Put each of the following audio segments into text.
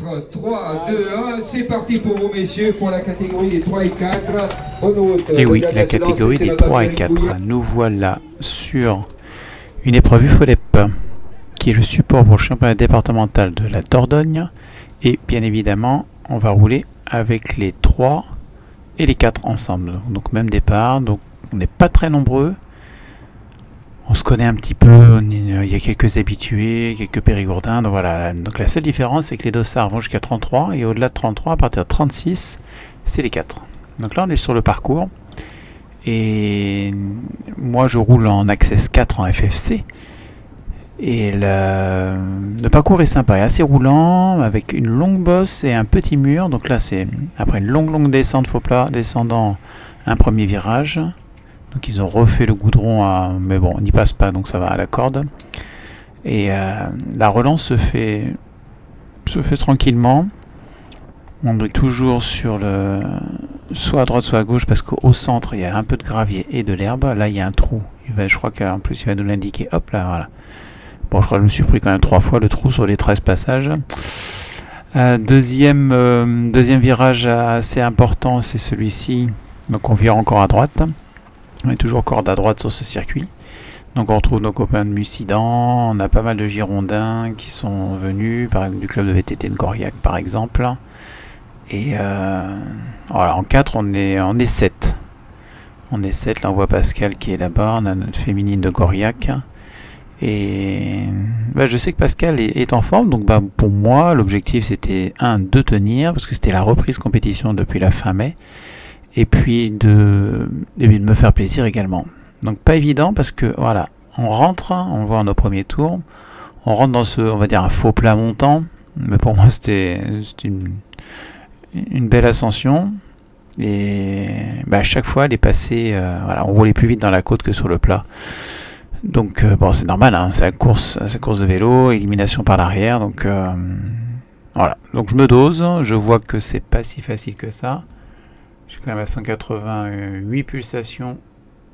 4, 3, 2, 1, c'est parti pour vous messieurs pour la catégorie des 3 et 4. Et oui, la catégorie des 3 et 4. Nous voilà sur une épreuve UFOLEP qui est le support pour le championnat départemental de la Dordogne. Et bien évidemment, on va rouler avec les 3 et les 4 ensemble. Donc même départ, donc on n'est pas très nombreux. On se connaît un petit peu, il y a quelques habitués, quelques périgourdins, donc voilà. Donc la seule différence, c'est que les dossards vont jusqu'à 33, et au-delà de 33, à partir de 36, c'est les 4. Donc là, on est sur le parcours, et moi, je roule en Access 4 en FFC, et le parcours est sympa, est assez roulant, avec une longue bosse et un petit mur. Donc là, c'est après une longue descente faux plat, descendant un premier virage. Donc ils ont refait le goudron, mais bon, on n'y passe pas, donc ça va à la corde. Et la relance se fait tranquillement. On est toujours sur le soit à droite, soit à gauche, parce qu'au centre, il y a un peu de gravier et de l'herbe. Là, il y a un trou. Je crois qu'en plus, il va nous l'indiquer. Hop là, voilà. Bon, je crois que je me suis pris quand même 3 fois le trou sur les 13 passages. Deuxième virage assez important, c'est celui-ci. Donc on vire encore à droite. On est toujours corde à droite sur ce circuit. Donc on retrouve nos copains de Mussidan, on a pas mal de Girondins qui sont venus, du club de VTT de Goriac par exemple. Et voilà, en 4 on est 7. On est 7, là on voit Pascal qui est là-bas, on a notre féminine de Goriac. Et je sais que Pascal est en forme, donc pour moi l'objectif c'était de tenir, parce que c'était la reprise compétition depuis la fin mai. Et puis de me faire plaisir également. Donc pas évident parce que voilà, on rentre, on voit nos premiers tours, on rentre dans on va dire un faux plat montant, mais pour moi c'était une belle ascension. Et à chaque fois elle est passée, voilà, on roulait plus vite dans la côte que sur le plat. Donc bon, c'est normal, hein, c'est la course de vélo, élimination par l'arrière, donc voilà. Donc je me dose, je vois que c'est pas si facile que ça. Je suis quand même à 188 pulsations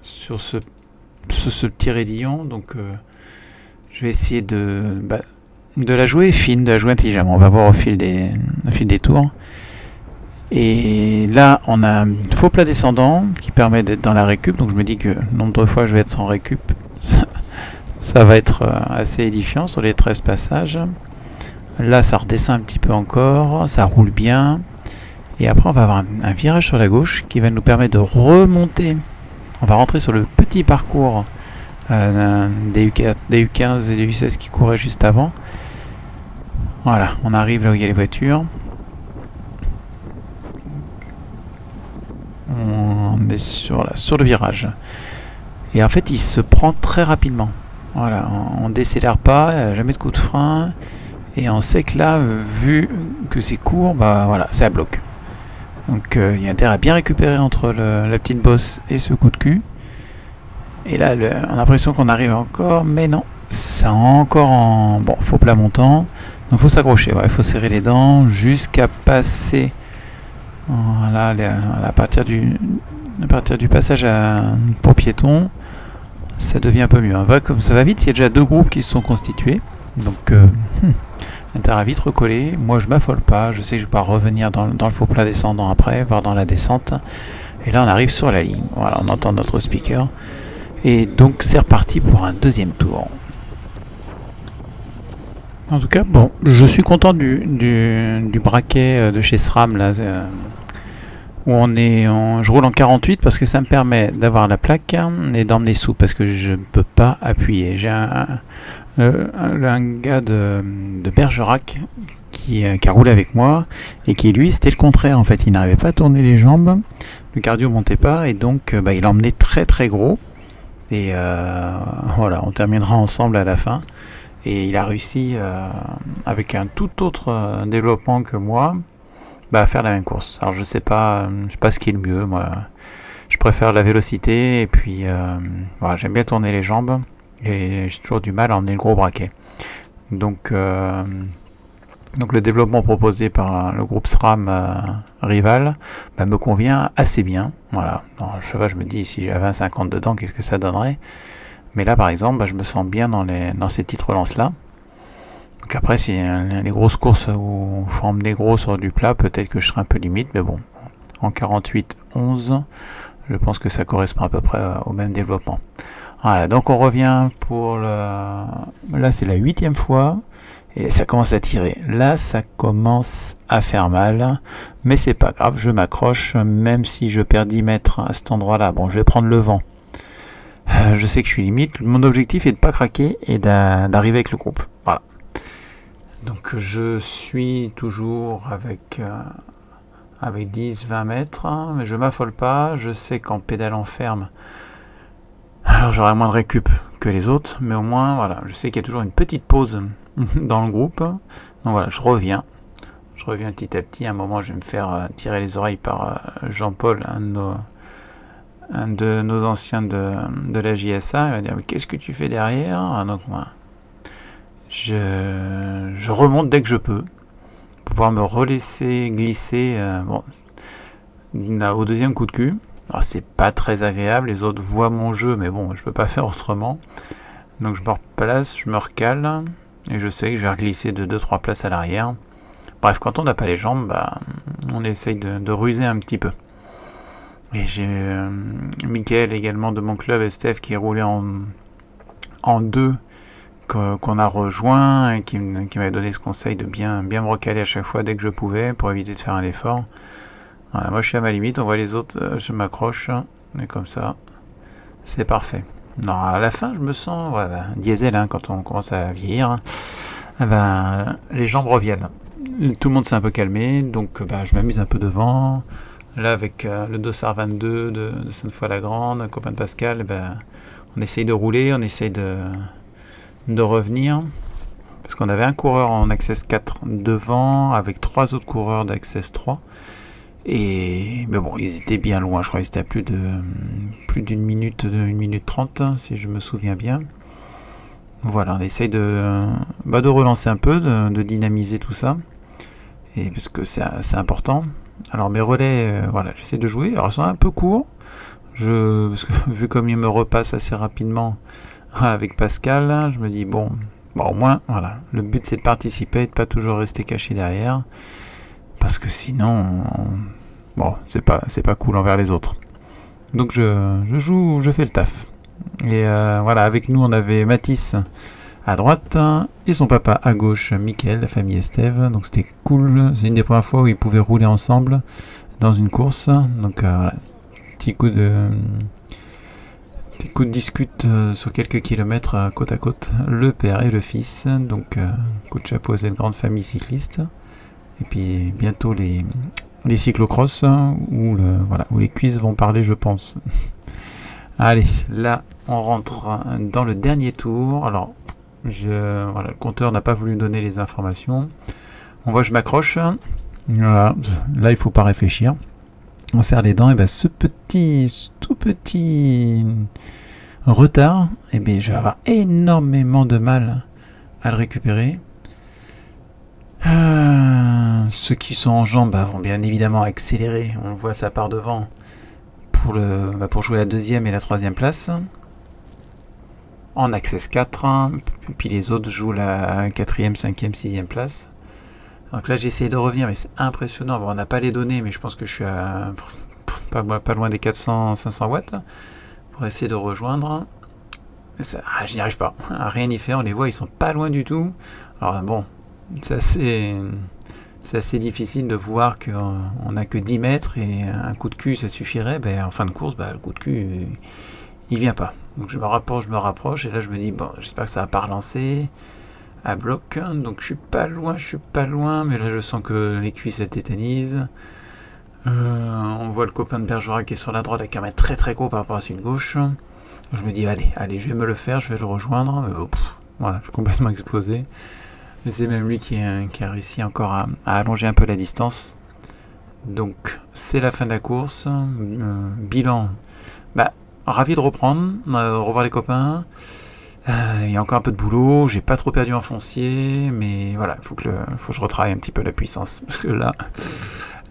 sur ce petit raidillon, donc je vais essayer de la jouer fine, de la jouer intelligemment. On va voir au fil des tours. Et là, on a un faux plat descendant qui permet d'être dans la récup, donc je me dis que nombre de fois je vais être en récup. Ça va être assez édifiant sur les 13 passages. Là, ça redescend un petit peu encore, ça roule bien. Et après on va avoir un virage sur la gauche qui va nous permettre de remonter. On va rentrer sur le petit parcours des U15 et des U16 qui couraient juste avant. Voilà, on arrive là où il y a les voitures. On est sur le virage. Et en fait il se prend très rapidement. Voilà, on décélère pas, jamais de coup de frein. Et on sait que là, vu que c'est court, voilà, c'est à bloc. Donc il y a intérêt à bien récupérer entre la petite bosse et ce coup de cul. Et là, on a l'impression qu'on arrive encore, mais non, c'est encore en faux plat montant. Donc faut s'accrocher, il faut serrer les dents jusqu'à passer, voilà, à partir du passage pour piétons, ça devient un peu mieux. Comme ça va vite, il y a déjà 2 groupes qui se sont constitués. Donc intérêt à vite recoller. Moi je m'affole pas, je sais que je vais pas revenir dans le faux plat descendant après, voire dans la descente. Et là on arrive sur la ligne, voilà, on entend notre speaker. Et donc c'est reparti pour un deuxième tour. En tout cas, bon, je suis content du braquet de chez SRAM là, où je roule en 48 parce que ça me permet d'avoir la plaque et d'emmener sous parce que je ne peux pas appuyer. J'ai un gars de Bergerac qui a roulé avec moi et qui lui c'était le contraire en fait, il n'arrivait pas à tourner les jambes, le cardio montait pas et donc il emmenait très très gros et voilà, on terminera ensemble à la fin et il a réussi avec un tout autre développement que moi à faire la même course. Alors je sais pas ce qui est le mieux, moi je préfère la vélocité et puis voilà, j'aime bien tourner les jambes. Et j'ai toujours du mal à emmener le gros braquet. Donc le développement proposé par le groupe SRAM rival me convient assez bien. Voilà. Dans le cheval, je me dis si j'avais un 50 dedans, qu'est-ce que ça donnerait? Mais là, par exemple, je me sens bien dans ces petites relances là. Donc après, si les grosses courses où on forme des gros sur du plat, peut-être que je serai un peu limite, mais bon, en 48-11, je pense que ça correspond à peu près au même développement. Voilà, donc on revient pour le... Là, c'est la 8e fois, et ça commence à tirer. Là, ça commence à faire mal, mais c'est pas grave, je m'accroche, même si je perds 10 mètres à cet endroit-là. Bon, je vais prendre le vent. Je sais que je suis limite. Mon objectif est de ne pas craquer et d'arriver avec le groupe. Voilà. Donc je suis toujours avec 10-20 mètres, hein, mais je m'affole pas. Je sais qu'en pédalant ferme, alors j'aurai moins de récup que les autres, mais au moins voilà, je sais qu'il y a toujours une petite pause dans le groupe. Donc voilà, je reviens petit à petit. À un moment, je vais me faire tirer les oreilles par Jean-Paul, un de nos anciens de la JSA. Il va dire: mais qu'est-ce que tu fais derrière? Donc moi, je remonte dès que je peux, pour pouvoir me relaisser glisser au deuxième coup de cul. Alors c'est pas très agréable, les autres voient mon jeu, mais bon, je peux pas faire autrement. Donc je me replace, je me recale, et je sais que je vais glisser de 2-3 places à l'arrière. Bref, quand on n'a pas les jambes, on essaye de ruser un petit peu. Et j'ai Mickaël également de mon club, et Steph, qui est roulé en 2, qu'on a rejoint, et qui m'avait donné ce conseil de bien me recaler à chaque fois dès que je pouvais, pour éviter de faire un effort. Voilà, moi je suis à ma limite, on voit les autres, je m'accroche, et comme ça, c'est parfait. Non, à la fin, je me sens diesel, hein, quand on commence à vieillir, les jambes reviennent. Tout le monde s'est un peu calmé, donc je m'amuse un peu devant. Là, avec le Dossard 22 de Sainte-Foy-la-Grande, un copain de Pascal, on essaye de rouler, on essaye de revenir. Parce qu'on avait un coureur en Access 4 devant, avec 3 autres coureurs d'Access 3. Mais bon, ils étaient bien loin, je crois qu'ils étaient à plus d'une minute, 1 minute 30, si je me souviens bien. Voilà, on essaye de relancer un peu, de dynamiser tout ça. Et parce que c'est important. Alors mes relais, j'essaie de jouer. Alors ils sont un peu courts. Parce que vu comme ils me repassent assez rapidement avec Pascal, je me dis bon, au moins, voilà. Le but c'est de participer et de pas toujours rester caché derrière. Parce que sinon, c'est pas cool envers les autres. Donc je joue, je fais le taf. Et avec nous on avait Mathis à droite et son papa à gauche, Mickaël, la famille Estève. Donc c'était cool. C'est une des premières fois où ils pouvaient rouler ensemble dans une course. Donc petit coup de discute sur quelques kilomètres côte à côte, le père et le fils. Donc coup de chapeau à cette grande famille cycliste. Et puis bientôt les cyclocross où les cuisses vont parler, je pense. Allez, là on rentre dans le dernier tour. Alors le compteur n'a pas voulu me donner les informations. On voit que je m'accroche. Voilà. Là il faut pas réfléchir. On serre les dents, et ce tout petit retard, je vais avoir énormément de mal à le récupérer. Ceux qui sont en jambes vont bien évidemment accélérer. On voit ça par devant pour jouer la 2e et la 3e place en Access 4, puis les autres jouent la 4e, 5e, 6e place. Donc là j'essaie de revenir, mais c'est impressionnant. Bon, on n'a pas les données, mais je pense que je suis à pas loin des 400-500 watts pour essayer de rejoindre. Je n'y arrive pas, rien n'y fait. On les voit, ils sont pas loin du tout. Alors bon, c'est assez difficile de voir qu'on n'a que 10 mètres et un coup de cul ça suffirait. En fin de course, le coup de cul il vient pas. Donc je me rapproche et là je me dis j'espère que ça va pas relancer à bloc. Donc je suis pas loin, mais là je sens que les cuisses elles tétanisent. On voit le copain de Bergerac qui est sur la droite avec un mètre très très gros par rapport à celui de gauche. Je me dis allez, je vais me le faire, je vais le rejoindre. Mais je suis complètement explosé. Et c'est même lui qui a réussi encore à allonger un peu la distance. Donc c'est la fin de la course. Bilan, ravi de reprendre, revoir les copains. Il y a encore un peu de boulot, j'ai pas trop perdu en foncier, mais voilà, il faut que je retravaille un petit peu la puissance, parce que là,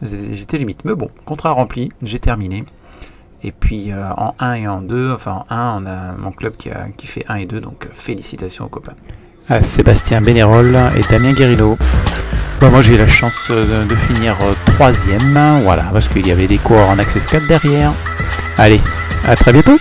j'étais limite. Mais bon, contrat rempli, j'ai terminé. Et puis en 1 et en 2, enfin en 1, on a mon club qui fait 1 et 2, donc félicitations aux copains. à Sébastien Bénérol et Damien Guérillo. Bon, moi j'ai eu la chance de finir 3e, voilà, parce qu'il y avait des coureurs en Access 4 derrière. Allez, à très bientôt.